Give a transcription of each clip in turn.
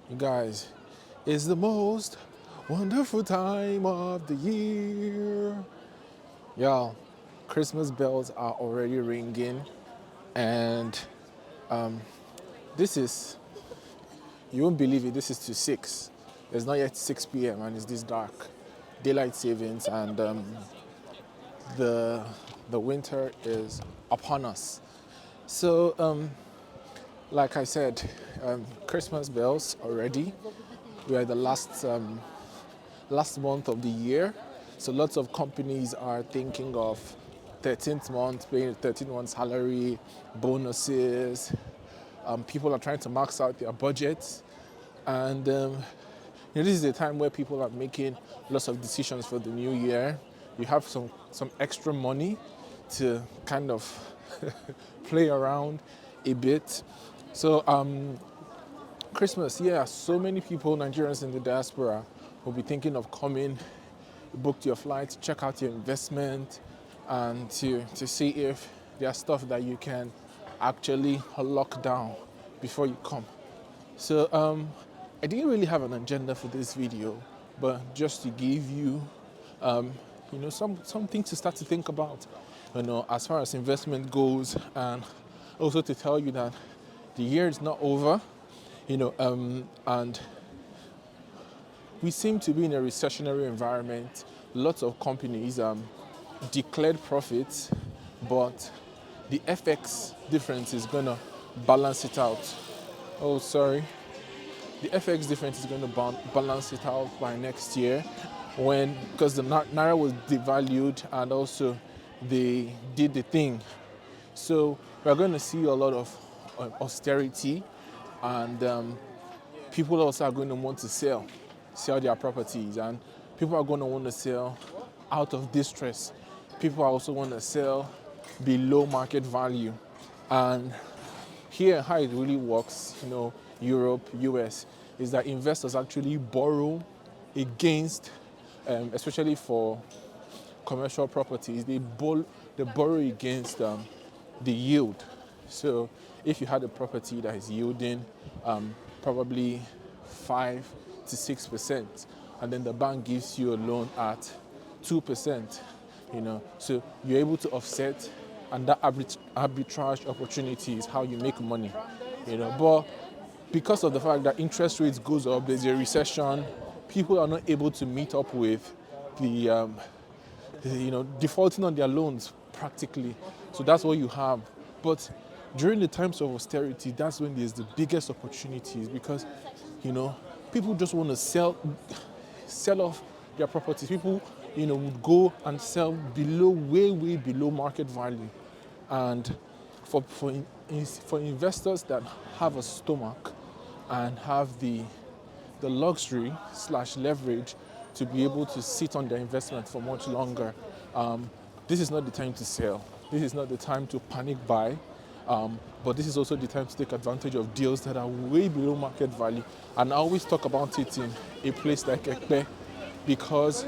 You guys, it's the most wonderful time of the year. Y'all, Christmas bells are already ringing, and this is, you won't believe it, this is to 6. It's not yet 6 p.m. and it's this dark. Daylight savings, and the, the winter is upon us. So, like I said, Christmas bells already. We are the last month of the year, so lots of companies are thinking of 13th month, paying 13th month salary, bonuses. People are trying to max out their budgets, and this is a time where people are making lots of decisions for the new year. You have some extra money to kind of play around a bit. So Christmas, yeah, so many people, Nigerians in the diaspora, will be thinking of coming, book your flights, check out your investment, and to see if there's stuff that you can actually lock down before you come. So I didn't really have an agenda for this video, but just to give you, something to start to think about, as far as investment goes, and also to tell you that the year is not over, and we seem to be in a recessionary environment. Lots of companies declared profits, but the FX difference is going to balance it out. Oh, sorry. The FX difference is going to balance it out by next year, because the naira was devalued and also they did the thing. So we're going to see a lot of austerity, and people also are going to want to sell their properties, and people are going to want to sell out of distress. People also want to sell below market value. And here, how it really works, Europe, US, is that investors actually borrow against, especially for commercial properties, they borrow against the yield. So if you had a property that is yielding probably 5 to 6%, and then the bank gives you a loan at 2%, so you're able to offset, and that arbitrage opportunity is how you make money, But because of the fact that interest rates goes up, there's a recession, people are not able to meet up with the defaulting on their loans practically. So that's what you have. But during the times of austerity, that's when there's the biggest opportunities, because, people just want to sell off their properties. People, would go and sell way below market value. And for investors that have a stomach and have the luxury / leverage to be able to sit on their investment for much longer, this is not the time to sell. This is not the time to panic buy. But this is also the time to take advantage of deals that are way below market value. And I always talk about it in a place like Ekpe, because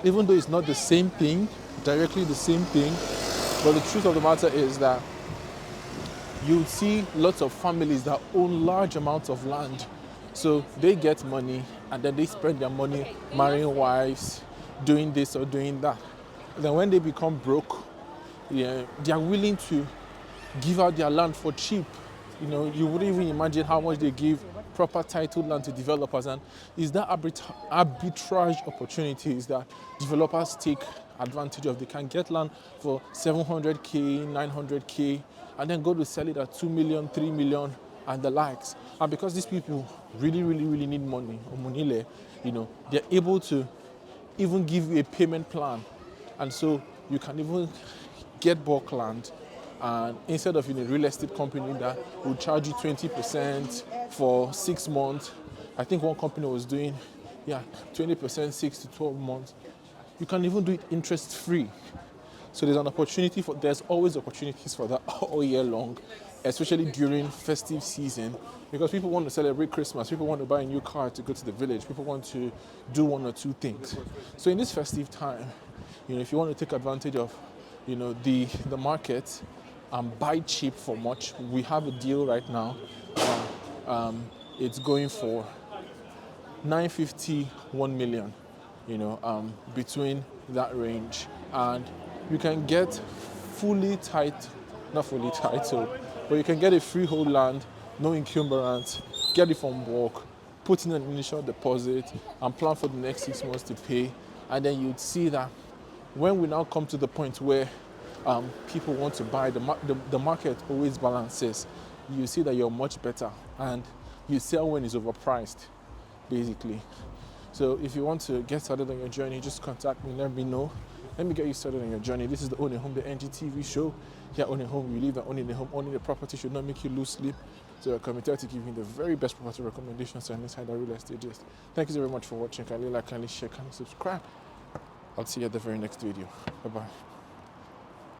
even though it's not the same thing, directly the same thing, but the truth of the matter is that you see lots of families that own large amounts of land. So they get money, and then they spend their money marrying wives, doing this or doing that. Then when they become broke, they are willing to give out their land for cheap. You wouldn't even imagine how much they give proper titled land to developers. And it's that arbitrage opportunities that developers take advantage of. They can get land for 700K, 900K, and then go to sell it at 2 million, 3 million, and the likes. And because these people really need money, or monile, they're able to even give you a payment plan. And so you can even get bulk land, and instead of in a real estate company that will charge you 20% for 6 months, I think one company was doing 20% 6 to 12 months. You can even do it interest free. So there's always opportunities for that all year long, especially during festive season, because people want to celebrate Christmas, people want to buy a new car to go to the village, people want to do one or two things. So in this festive time, if you want to take advantage of, the market and buy cheap for much, we have a deal right now. it's going for 950, 1 million, between that range. And you can get fully tight, not fully titled, but you can get a freehold land, no encumbrance, get it from work, put in an initial deposit, and plan for the next 6 months to pay. And then you'd see that when we now come to the point where people want to buy, the market always balances. You see that you're much better, and you sell when it's overpriced, basically. So if you want to get started on your journey, just contact me, let me know. Let me get you started on your journey. This is the Ownahome.ng TV show. Here on Ownahome, we live and owning the home. Owning the property should not make you lose sleep. So I'm committed to giving you the very best property recommendations and inside the real estate gist. Thank you so very much for watching. Kindly like, kindly share, kindly subscribe. I'll see you at the very next video. Bye-bye.